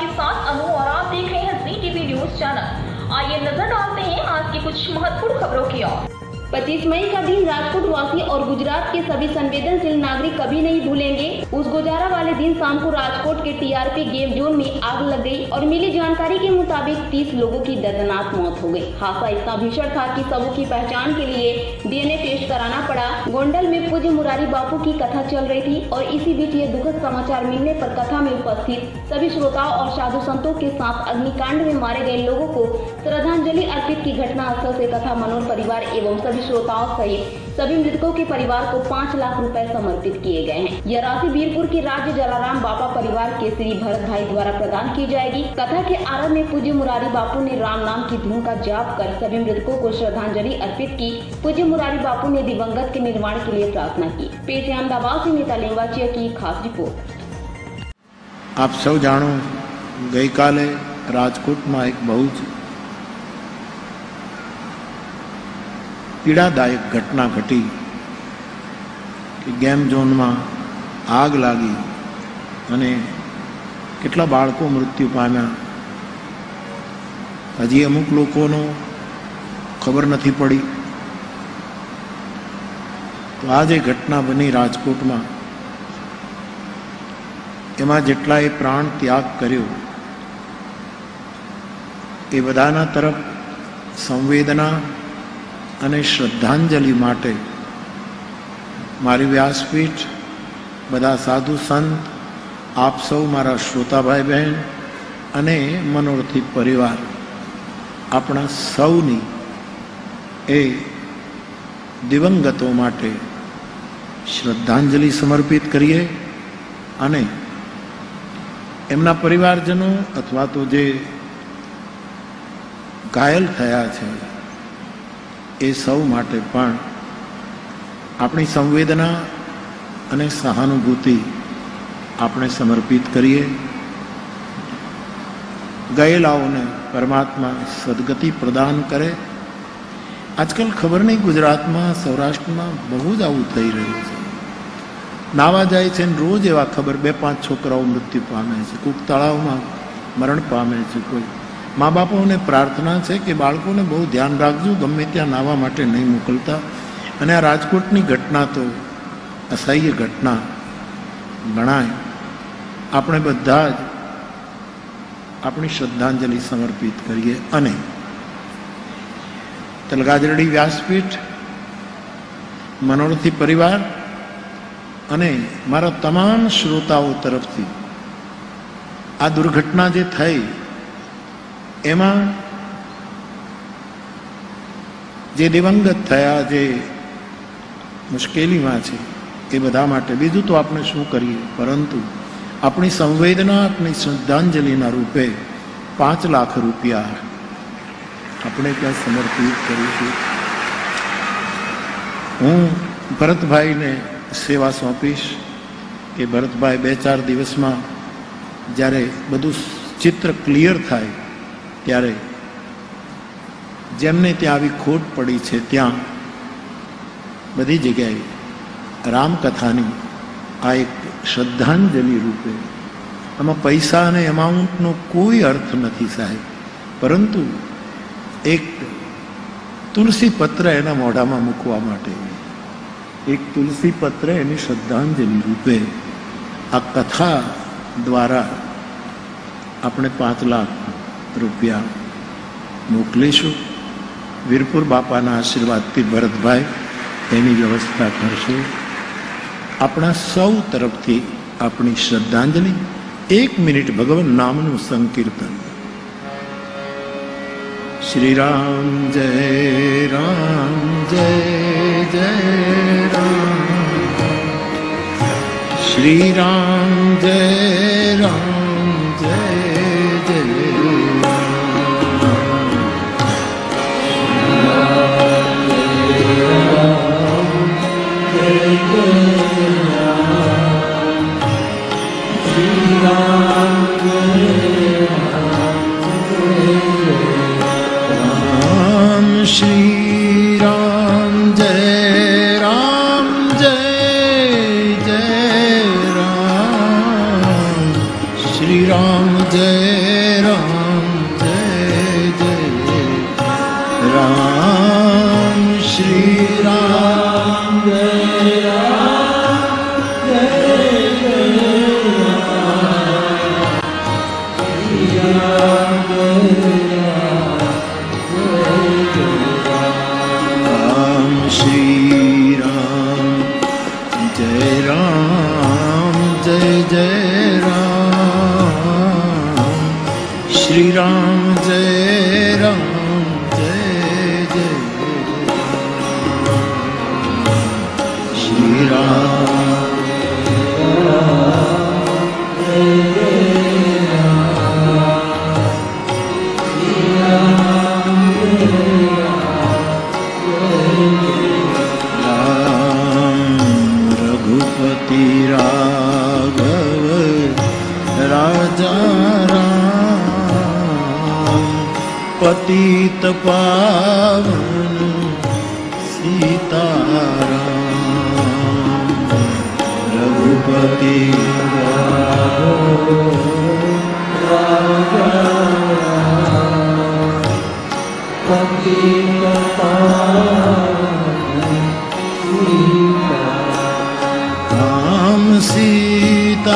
आपके साथ अनु और आप देख रहे हैं जी टीवी न्यूज चैनल। आइए नजर डालते हैं आज की कुछ महत्वपूर्ण खबरों की ओर। 25 मई का दिन राजकोट वासी और गुजरात के सभी संवेदनशील नागरिक कभी नहीं भूलेंगे। उस गुजारा वाले दिन शाम को राजकोट के टीआरपी गेम जोन में आग लग गई और मिली जानकारी के मुताबिक 30 लोगों की दर्दनाक मौत हो गई। हादसा इतना भीषण था कि सबों की पहचान के लिए डीएनए टेस्ट कराना पड़ा। गोंडल में पूज्य मुरारी बापू की कथा चल रही थी और इसी बीच ये दुखद समाचार मिलने पर कथा में उपस्थित सभी श्रोताओं और साधु संतों के साथ अग्निकांड में मारे गए लोगों को श्रद्धांजलि अर्पित की घटना स्थल से कथा मनोहर परिवार एवं सभी श्रोताओं सहित सभी मृतकों के परिवार को 5 लाख रुपए समर्पित किए गए हैं। यह राशि वीरपुर के राज्य जलाराम बापा परिवार के श्री भरत भाई द्वारा प्रदान की जाएगी। कथा के आरंभ में पूज्य मुरारी बापू ने राम नाम की धुन का जाप कर सभी मृतकों को श्रद्धांजलि अर्पित की। पूज्य मुरारी बापू ने दिवंगत के निर्माण के लिए प्रार्थना की। पेश है अहमदाबाद से नीता लिंबाचिया की खास रिपोर्ट। आप सब जाणो गई काले राजकोट में एक बहुत पीड़ादायक घटना घटी कि गेम जोन में आग लागी अने केटला बाळको मृत्यु पाम्या। हजी अमुक लोकोनो खबर नहीं पड़ी। तो आज एक घटना बनी राजकोट में, एमां जेटलाए प्राण त्याग कर्यो ए बधाना तरफ संवेदना અને શ્રદ્ધાંજલિ માટે મારી વ્યાસપીઠ, બધા સાધુ સંત, આપ સૌ મારા શ્રોતા ભાઈ બહેન અને મનોરથી પરિવાર આપણા સૌની એ દિવંગતો માટે શ્રદ્ધાંજલિ સમર્પિત કરીએ અને એમના પરિવારજનો અથવા તો જે ઘાયલ થયા છે એ સૌ માટે પણ આપણી સંવેદના અને સહાનુભૂતિ આપણે સમર્પિત કરીએ। ગયેલાઓને પરમાત્મા સદગતિ પ્રદાન કરે। આજકાલ ખબર નહીં ગુજરાતમાં સૌરાષ્ટ્રમાં બહુ જ આવું થઈ રહ્યું છે। નાવા જાય છે ને રોજ એવા ખબર 2-5 છોકરાઓ મૃત્યુ પામે છે, કોઈક તળાવમાં મરણ પામે છે। કોઈ माँ बापों ने प्रार्थना है कि बाळकों ने बहुत ध्यान राखजो, गमे त्या नावा माटे नहीं मोकलता। अने आ राजकोटनी घटना तो असह्य घटना गणाय। आपणे बधा ज अपनी श्रद्धांजलि समर्पित करिए अने तलगाजरडी व्यासपीठ, मनोरथी परिवार अने मारा तमाम श्रोताओं तरफथी आ दुर्घटना जे थई एमां जे दिवंगत थया, जे मुश्केली में छे ए बधा माटे बीजू तो आपणे शुं करीए, परंतु अपनी संवेदना, अपनी श्रद्धांजलि रूपे 5 लाख रुपया अपने क्या समर्पित करीशुं। हूँ भरतभाई ने सेवा सौंपीश कि भरतभाई 2-4 दिवस में ज्यारे बधु चित्र क्लियर थाय त्यारे जेमने त्यां आवी खोट पड़ी छे त्यां बधी जग्याए रामकथानी आ एक श्रद्धांजलि रूपे आमां पैसा अने एमाउंटनो कोई अर्थ नहीं साहेब, परंतु एक तुलसी पत्र एना मोढामां मूकवा माटे, एक तुलसी पत्र एनी श्रद्धांजलि रूपे आ कथा द्वारा अपने 5 लाख रुपया मोकलीशुं। वीरपुर बापाना आशीर्वादथी भरतभाई एनी व्यवस्था करशे। अपना सौ तरफथी अपनी श्रद्धांजलि। 1 मिनिट भगवान नामनु संकीर्तन। श्री राम जय राम जय जय राम, श्री राम जय राम जय जय श्री राम जय राम जय जय राम, श्री राम जय राम जय जय राम श्री राम जय राम जय जय राम श्री राम जय राम जय जय राम श्री राम जय राम जय जय श्री राम रघुपति राघव राजा राम पतित पावन सीताराम रघुपति राघव राजा पतित राम सीताराम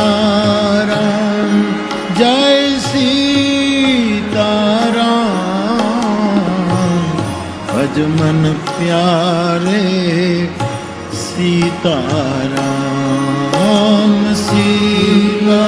जय सीताराम भजमन प्यारे सीताराम सीताराम